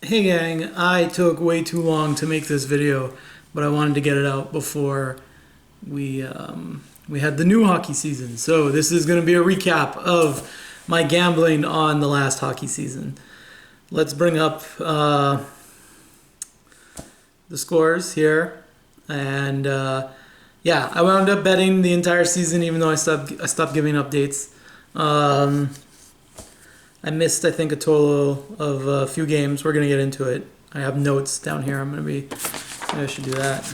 Hey gang, I took way too long to make this video, but I wanted to get it out before we we had the new hockey season. So this is going to be a recap of my gambling on the last hockey season. Let's bring up the scores here, and yeah, I wound up betting the entire season, even though I stopped giving updates. I missed, I think, a total of a few games. We're going to get into it. I have notes down here. Maybe I should do that.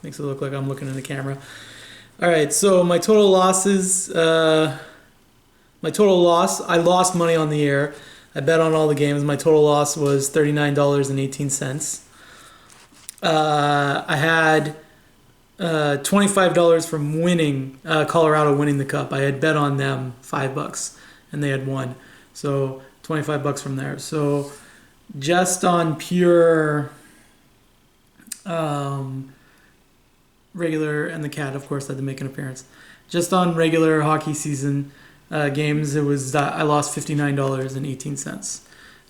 Makes it look like I'm looking in the camera. All right, so my total losses, I lost money on the air. I bet on all the games. My total loss was $39.18. I had $25 from winning, Colorado winning the cup. I had bet on them $5, and they had won. So $25 from there. So just on pure regular, and the cat, of course, had to make an appearance. Just on regular hockey season games, it was I lost $59.18.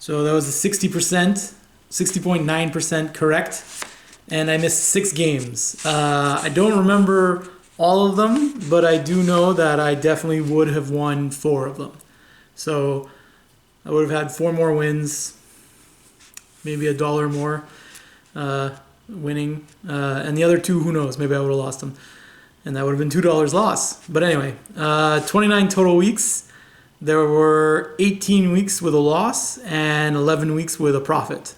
So that was a 60.9% correct, and I missed 6 games. I don't remember all of them, but I do know that I definitely would have won 4 of them. So I would have had 4 more wins, maybe $1 more winning. And the other 2, who knows, maybe I would have lost them. And that would have been $2 loss. But anyway, 29 total weeks. There were 18 weeks with a loss and 11 weeks with a profit.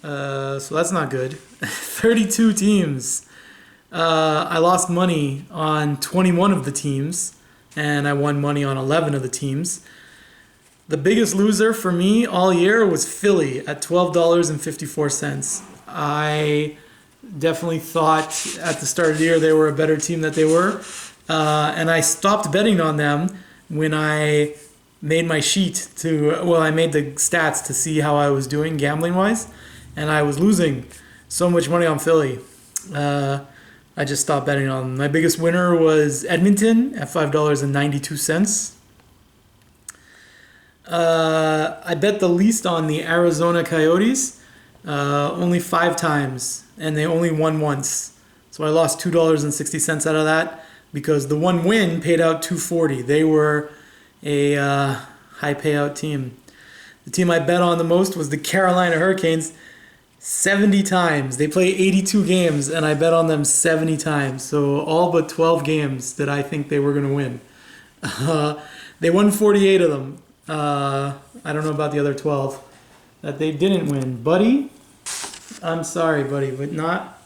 So that's not good. 32 teams. I lost money on 21 of the teams, and I won money on 11 of the teams. The biggest loser for me all year was Philly at $12.54. I definitely thought at the start of the year they were a better team than they were. And I stopped betting on them when I made my sheet I made the stats to see how I was doing gambling-wise. And I was losing so much money on Philly. I just stopped betting on them. My biggest winner was Edmonton at $5.92. I bet the least on the Arizona Coyotes, only 5 times, and they only won once. So I lost $2.60 out of that because the one win paid out $2.40. They were a high payout team. The team I bet on the most was the Carolina Hurricanes. 70 times. They play 82 games, and I bet on them 70 times. So all but 12 games that I think they were going to win. They won 48 of them. I don't know about the other 12 that they didn't win. Buddy, I'm sorry, buddy, but not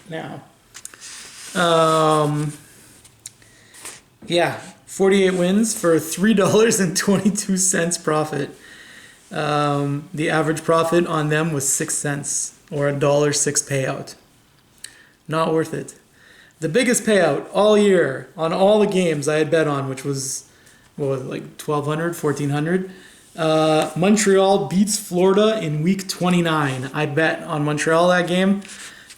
now. Yeah, 48 wins for $3.22 profit. The average profit on them was 6 cents, or $1.06 payout. Not worth it. The biggest payout all year on all the games I had bet on, which was, like $1,200, $1,400. Montreal beats Florida in week 29. I bet on Montreal that game,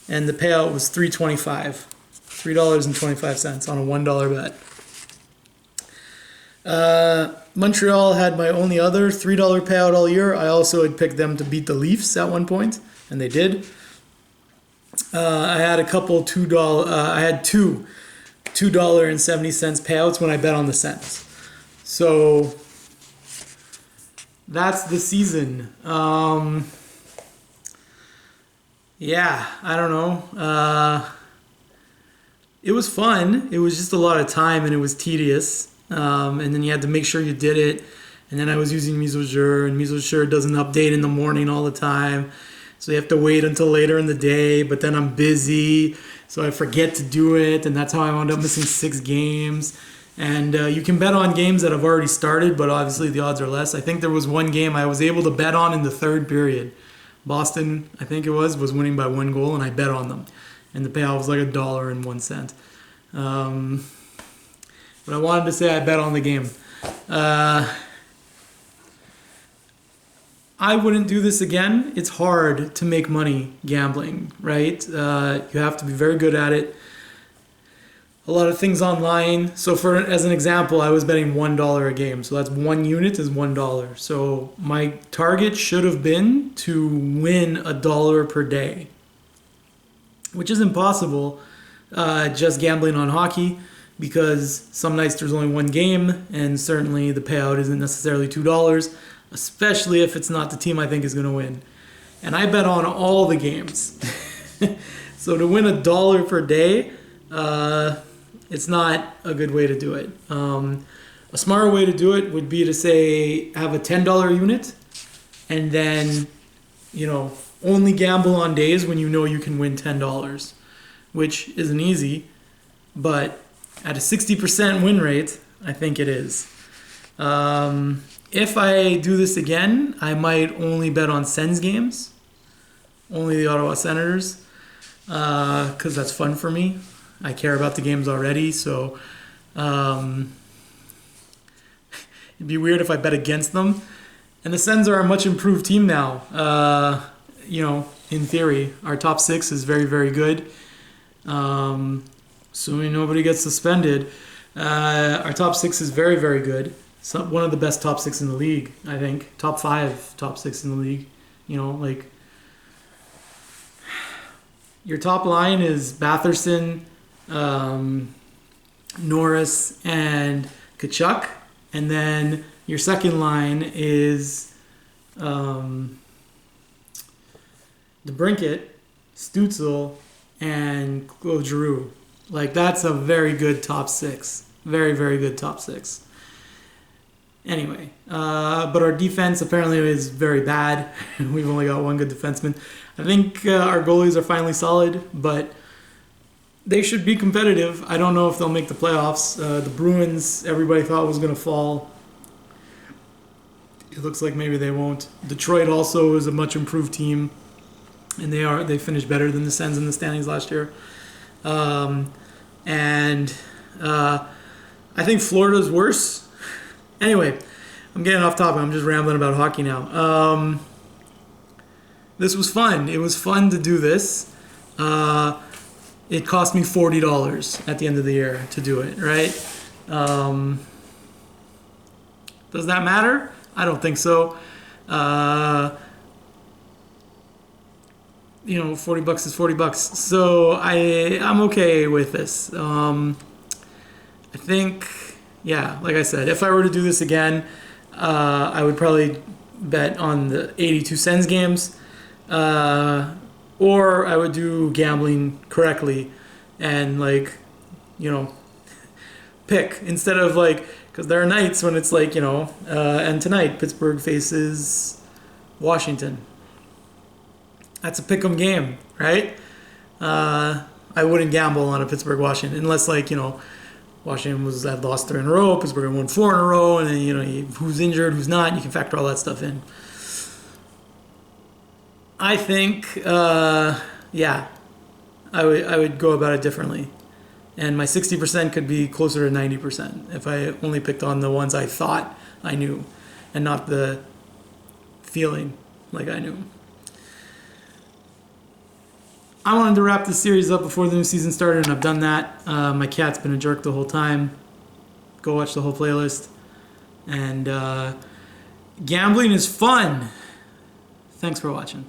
and the payout was $3.25. $3.25 on a $1 bet. Montreal had my only other $3 payout all year. I also had picked them to beat the Leafs at one point, and they did. I had a couple $2. I had two $2.70 payouts when I bet on the Sens. So that's the season. Yeah, I don't know. It was fun. It was just a lot of time, and it was tedious. And then you had to make sure you did it. And then I was using Misogure, and Misogure doesn't update in the morning all the time. So you have to wait until later in the day, but then I'm busy, so I forget to do it, and that's how I wound up missing 6 games. And you can bet on games that have already started, but obviously the odds are less. I think there was one game I was able to bet on in the 3rd period. Boston, I think it was winning by 1 goal, and I bet on them. And the payout was like $1.01. But I wanted to say I bet on the game. I wouldn't do this again. It's hard to make money gambling, right? You have to be very good at it. a lot of things online. So for as an example, I was betting $1 a game. So that's 1 unit is $1. So my target should have been to win $1 per day, which is impossible just gambling on hockey, because some nights there's only one game, and certainly the payout isn't necessarily $2, especially if it's not the team I think is going to win. And I bet on all the games. So to win $1 per day, it's not a good way to do it. A smarter way to do it would be to say have a $10 unit, and then, only gamble on days when you know you can win $10, which isn't easy, but at a 60% win rate, I think it is. If I do this again, I might only bet on Sens games, only the Ottawa Senators, because that's fun for me. I care about the games already, so it'd be weird if I bet against them. And the Sens are a much improved team now. In theory, our top six is very, very good. Assuming nobody gets suspended, our top six is very, very good. So one of the best top six in the league, I think. Top 5, top 6 in the league. Your top line is Batherson, Norris, and Kachuk. And then your second line is DeBrincat, Stützle, and Claude Giroux. That's a very good top 6. Very, very good top 6. Anyway, but our defense apparently is very bad. We've only got one good defenseman. I think our goalies are finally solid, but they should be competitive. I don't know if they'll make the playoffs. The Bruins, everybody thought was going to fall. It looks like maybe they won't. Detroit also is a much improved team, and they finished better than the Sens in the standings last year. I think Florida's worse. Anyway, I'm getting off topic. I'm just rambling about hockey now. This was fun. It was fun to do this. It cost me $40 at the end of the year to do it, right? Does that matter? I don't think so. $40 is $40. So I'm okay with this. I think, like I said, if I were to do this again, I would probably bet on the 82 Sens games, or I would do gambling correctly and pick instead of because there are nights when it's and tonight Pittsburgh faces Washington. That's a pick'em game, right? I wouldn't gamble on a Pittsburgh-Washington unless Washington had lost 3 in a row, Pittsburgh won 4 in a row, and then who's injured, who's not. You can factor all that stuff in. I think, I would go about it differently, and my 60% could be closer to 90% if I only picked on the ones I thought I knew, and not the feeling like I knew. I wanted to wrap this series up before the new season started, and I've done that. My cat's been a jerk the whole time. Go watch the whole playlist. And gambling is fun. Thanks for watching.